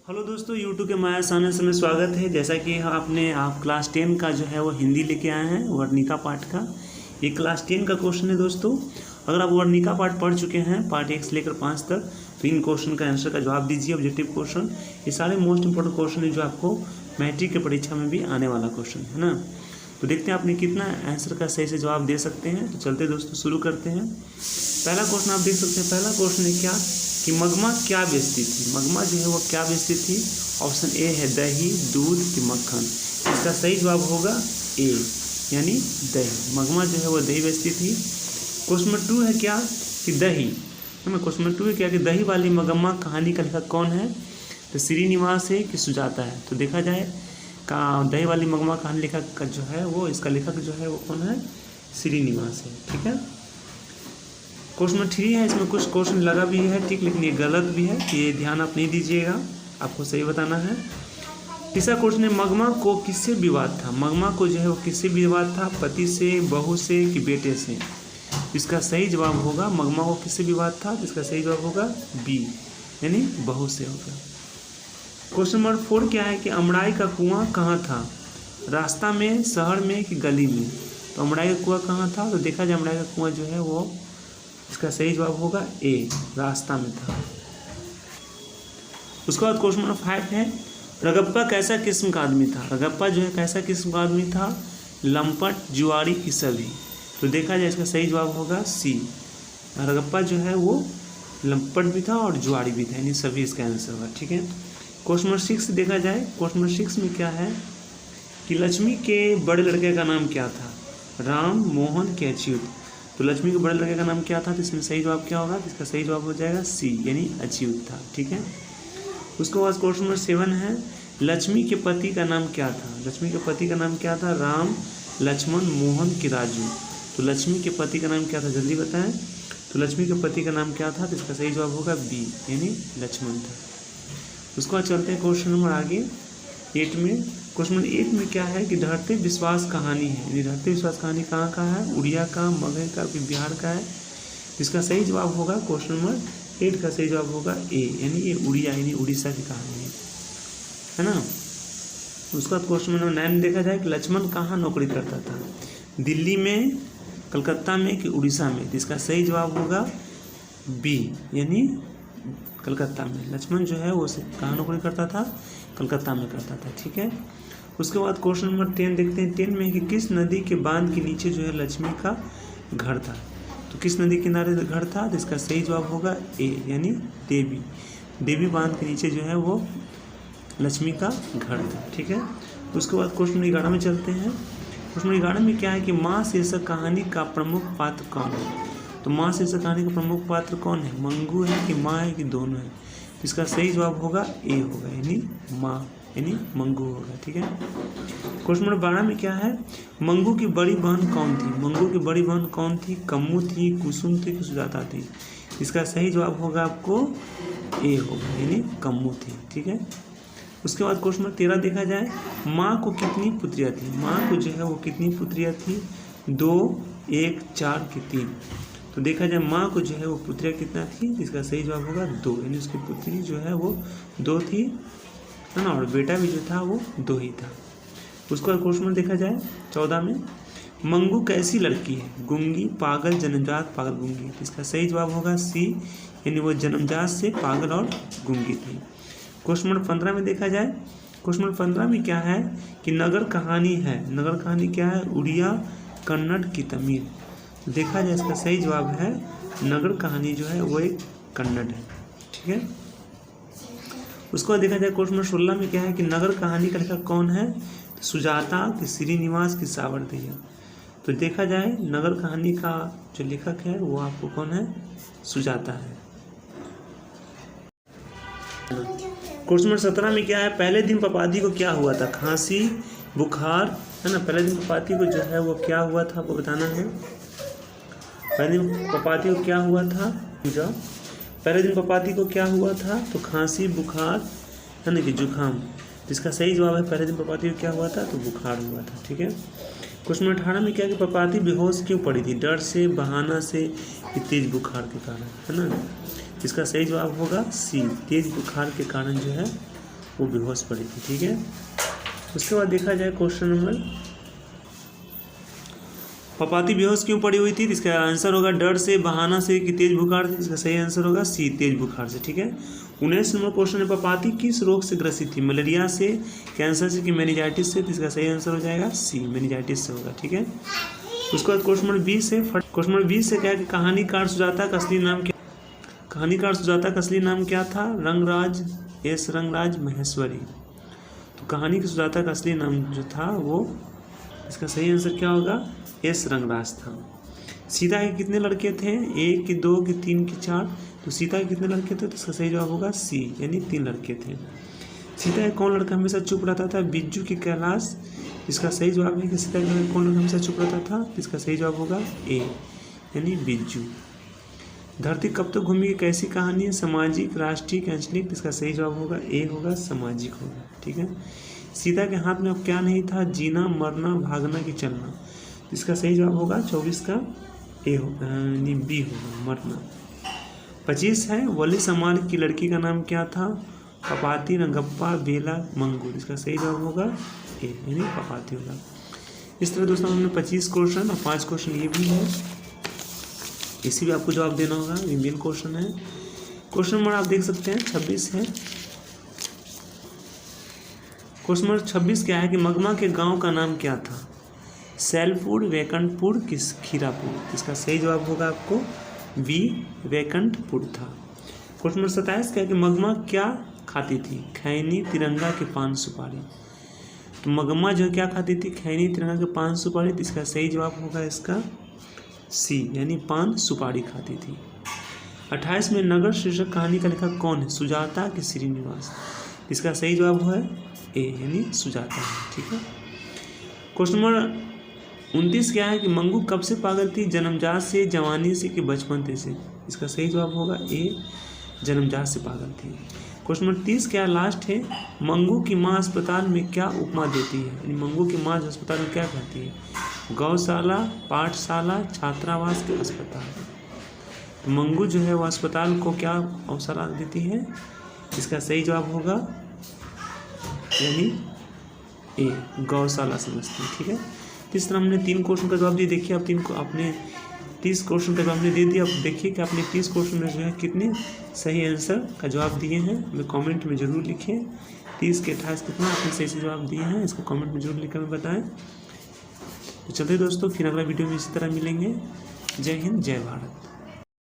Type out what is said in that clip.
Hello दोस्तों, YouTube के माया channel में स्वागत है। जैसा कि आप क्लास 10 का जो है वो हिंदी लेके आए हैं, वर्णिका पाठ का। ये क्लास 10 का क्वेश्चन है दोस्तों। अगर आप वर्णिका पाठ पढ़ चुके हैं पार्ट 1 से लेकर 5 तक, तो इन क्वेश्चन का आंसर का जवाब दीजिए। ऑब्जेक्टिव क्वेश्चन ये सारे मोस्ट इंपॉर्टेंट क्वेश्चन है जो आपको मैट्रिक की परीक्षा में भी आने वाला क्वेश्चन है ना। तो देखते हैं आपने कितना आंसर का सही से जवाब दे सकते हैं। तो चलते दोस्तों शुरू करते हैं। पहला क्वेश्चन आप देख सकते हैं। पहला क्वेश्चन है क्या कि मगमा क्या बेचती थी। मगमा जो है वो क्या बेचती थी। ऑप्शन ए है दही, दूध कि मक्खन। इसका सही जवाब होगा ए यानी दही। मगमा जो है वो दही बेचती थी। क्वेश्चन नंबर 2 है क्या कि दही है ना। क्वेश्चन नंबर 2 है क्या कि दही वाली मगमा कहानी का लेखक कौन है। तो श्रीनिवास है कि सुजाता है। तो देखा जाए का दही वाली मगमा कहानी लेखक का जो है वो इसका लेखक जो है वो कौन है, श्रीनिवास है। ठीक है। क्वेश्चन नंबर 3 है। इसमें कुछ क्वेश्चन लगा भी है ठीक, लेकिन ये गलत भी है, ये ध्यान आप नहीं दीजिएगा, आपको सही बताना है। तीसरा क्वेश्चन है मगमा को किससे विवाद था। मगमा को जो है वो किससे विवाद था, पति से, बहू से कि बेटे से। इसका सही जवाब होगा मगमा को किससे विवाद था। इसका सही जवाब होगा बी यानी बहू से होगा। क्वेश्चन नंबर 4 क्या है कि अमड़ाई का कुआं कहाँ था। रास्ता में, शहर में कि गली में। तो अमड़ाई का कुआं कहाँ था। तो देखा जाए अमड़ाई का कुआं जो है वो इसका सही जवाब होगा ए, रास्ता में था। उसके बाद क्वेश्चन नंबर 5 है रगप्पा कैसा किस्म का आदमी था। रगप्पा जो है कैसा किस्म का आदमी था, लंपट, जुआरी की सभी। तो देखा जाए इसका सही जवाब होगा सी। रगप्पा जो है वो लंपट भी था और जुआरी भी था, यानी सभी इसका आंसर होगा। ठीक है। क्वेश्चन नंबर 6 देखा जाए। क्वेश्चन नंबर 6 में क्या है कि लक्ष्मी के बड़े लड़के का नाम क्या था, राम, मोहन कि अच्युत। तो लक्ष्मी के बड़े लड़के का नाम क्या था। तो इसमें सही जवाब क्या होगा। इसका सही जवाब हो जाएगा सी यानी अच्युत था। ठीक है। उसके बाद क्वेश्चन नंबर 7 है लक्ष्मी के पति का नाम क्या था। लक्ष्मी के पति का नाम क्या था, राम, लक्ष्मण, मोहन कि राजू। तो लक्ष्मी के पति का नाम क्या था, जल्दी बताएं। तो लक्ष्मी के पति का नाम क्या था। तो इसका सही जवाब होगा बी यानी लक्ष्मण था। उसके बाद चलते हैं क्वेश्चन नंबर आगे 8 में। क्वेश्चन नंबर 8 में क्या है कि धरती विश्वास कहानी है। यानी धरती विश्वास कहानी कहाँ का है, उड़िया का, मगध का, फिर बिहार का है। इसका सही जवाब होगा क्वेश्चन नंबर 8 का सही जवाब होगा ए यानी ये उड़िया यानी उड़ीसा की कहानी है ना। उसका क्वेश्चन नंबर 9 देखा जाए कि लक्ष्मण कहाँ नौकरी करता था, दिल्ली में, कलकत्ता में कि उड़ीसा में। तो इसका सही जवाब होगा बी यानी कलकत्ता में। लक्ष्मण जो है वो कहाँ नौकरी करता था, कलकत्ता में करता था। ठीक है। उसके बाद क्वेश्चन नंबर 10 देखते हैं। 10 में कि किस नदी के बांध के नीचे जो है लक्ष्मी का घर था। तो किस नदी के किनारे घर था। तो इसका सही जवाब होगा ए यानी देवी। देवी बांध के नीचे जो है वो लक्ष्मी का घर था। ठीक है। उसके बाद क्वेश्चन 11 में चलते हैं। क्वेश्चन 11 में क्या है कि माँ शीर्षक कहानी का प्रमुख पात्र कौन है। तो माँ शीर्षक कहानी का प्रमुख पात्र कौन है, मंगू है कि माँ है कि दोनों है। तो इसका सही जवाब होगा ए होगा यानी माँ यानी मंगू होगा। ठीक है। क्वेश्चन नंबर 12 में क्या है मंगू की बड़ी बहन कौन थी। मंगू की बड़ी बहन कौन थी, कम्मू थी, कुसुम थी कि सुजाता थी। इसका सही जवाब होगा आपको ए होगा यानी कम्मू थी। ठीक है। उसके बाद क्वेश्चन नंबर 13 देखा जाए। माँ को कितनी पुत्रियाँ थी। माँ को जो है वो कितनी पुत्रियाँ थी, 2, 1, 4 कि 3। तो देखा जाए माँ को जो है वो पुत्रियाँ कितना थी। इसका सही जवाब होगा 2 यानी उसकी पुत्री जो है वो 2 थी है ना, और बेटा भी जो था वो 2 ही था। उसके बाद क्वेश्चन देखा जाए 14 में मंगू कैसी लड़की है, गूंगी, पागल, जन्मजात, पागल, गूंगी। तो इसका सही जवाब होगा सी यानी वो जन्मजात से पागल और गूंगी थी। क्वेश्चन नंबर 15 में देखा जाए। क्वेश्चन नंबर 15 में क्या है कि नगर कहानी है। नगर कहानी क्या है, उड़िया, कन्नड़ की तमिल। देखा जाए इसका सही जवाब है नगर कहानी जो है वो एक कन्नड़ है। ठीक है। उसके बाद देखा जाए क्वेश्चन नंबर 16 में क्या है कि नगर कहानी का लेखक कौन है, तो सुजाता कि श्रीनिवास की सावरदैया। तो देखा जाए नगर कहानी का जो लेखक है वो आपको कौन है, सुजाता है। क्वेश्चन नंबर 17 में क्या है पहले दिन पपाती को क्या हुआ था, खांसी, बुखार है ना। पहले दिन पपाती को जो है वो क्या हुआ था आपको बताना है। पहले दिन पपाती को क्या हुआ था, पहले दिन पपाती को क्या हुआ था, तो खांसी, बुखार है ना कि जुकाम। जिसका सही जवाब है पहले दिन पपाती को क्या हुआ था, तो बुखार हुआ था। ठीक है। क्वेश्चन 18 में क्या कि पपाती बेहोश क्यों पड़ी थी, डर से, बहाना से, तेज बुखार के कारण है ना। इसका सही जवाब होगा सी, तेज बुखार के कारण जो है वो बेहोश पड़ी थी। ठीक है, उसके बाद देखा जाए क्वेश्चन नंबर, पपाती बेहोश क्यों पड़ी हुई थी? इसका आंसर होगा डर से, बहाना से, कि तेज बुखार से। इसका सही आंसर होगा सी, तेज बुखार से। ठीक है, 19 नंबर क्वेश्चन है, पपाती किस रोग से ग्रसित थी? मलेरिया से, कैंसर से, कि मेनिंजाइटिस से? इसका सही आंसर हो जाएगा सी, मेनिंजाइटिस से होगा। ठीक है, उसके बाद क्वेश्चन नंबर 20 है, क्वेश्चन नंबर 20 से क्या है कि कहानीकार सुजाता का असली नाम क्या? कहानीकार सुजाता का असली नाम क्या था? रंगराज, एस रंगराज, महेश्वरी। तो कहानी की सुजाता का असली नाम जो था वो, इसका सही आंसर क्या होगा? एस रंगराज था। सीता के कितने लड़के थे? 1 कि 2 कि 3 कि 4? तो सीता के कितने लड़के थे? तो इसका सही जवाब होगा सी, यानी 3 लड़के थे। सीता का कौन लड़का हमेशा चुप रहता था? बिज्जू की कैलाश। इसका सही जवाब है कि सीता का कौन लड़का हमेशा चुप रहता था? इसका सही जवाब होगा ए, यानी बिज्जू। धरती कब तक घूमी कैसी कहानी है? सामाजिक, राष्ट्रीय, कैंसलिक? इसका सही जवाब होगा ए, होगा सामाजिक होगा। ठीक है, सीता के हाथ में अब क्या नहीं था? जीना, मरना, भागना कि चलना? इसका सही जवाब होगा 24 का ए होगा, यानी बी होगा, मरना। 25 है, वली समाल की लड़की का नाम क्या था? पपाती, रंगप्पा, बेला, मंगू? इसका सही जवाब होगा ए, यानी पपाती होगा। इस तरह दोस्तों हमने 25 क्वेश्चन और 5 क्वेश्चन ये भी है, इसी भी आपको जवाब देना होगा। ये मेन क्वेश्चन है। क्वेश्चन नंबर आप देख सकते हैं 26 है। क्वेश्चन नंबर 26 क्या है कि मगमा के गांव का नाम क्या था? सैलपुर, वैकुंठपुर, किस खीरापुर? इसका सही जवाब होगा आपको बी, वैकुंठपुर था। क्वेश्चन नंबर 27 क्या है कि मगमा क्या खाती थी? खैनी, तिरंगा के पान सुपारी? तो मगमा जो क्या खाती थी? खैनी, तिरंगा के पान सुपारी। तो इसका सही जवाब होगा इसका सी, यानी पान सुपारी खाती थी। 28 में नगर शीर्षक कहानी का लेखक कौन है? सुजाता कि श्रीनिवास? इसका सही जवाब है ए, यानी सुजाता है। ठीक है, क्वेश्चन नंबर 29 क्या है कि मंगू कब से पागल थी? जन्मजात से, जवानी से, कि बचपन से? इसका सही जवाब होगा ए, जन्मजात से पागल थी। क्वेश्चन नंबर 30 क्या लास्ट है? मंगू की माँ अस्पताल में क्या उपमा देती है? यानी मंगू की माँ अस्पताल में क्या कहती है? गौशाला, पाठशाला, छात्रावास के अस्पताल? तो मंगू जो है वो अस्पताल को क्या अवसर देती है? इसका सही जवाब होगा यानी ए, गौशाला समझती है। ठीक है, इस तरह हमने 3 क्वेश्चन का जवाब दिया। देखिए आप 3 को आपने 30 क्वेश्चन का जवाब हमने दे दिया। अब देखिए कि आपने 30 क्वेश्चन में जो है कितने सही आंसर का जवाब दिए हैं, हमें कमेंट में ज़रूर लिखें। 30 के 28 कितना आपने सही से जवाब दिए हैं, इसको कमेंट में जरूर लिखकर बताएं। तो चलिए दोस्तों, फिर अगला वीडियो में इसी तरह मिलेंगे। जय हिंद, जय भारत।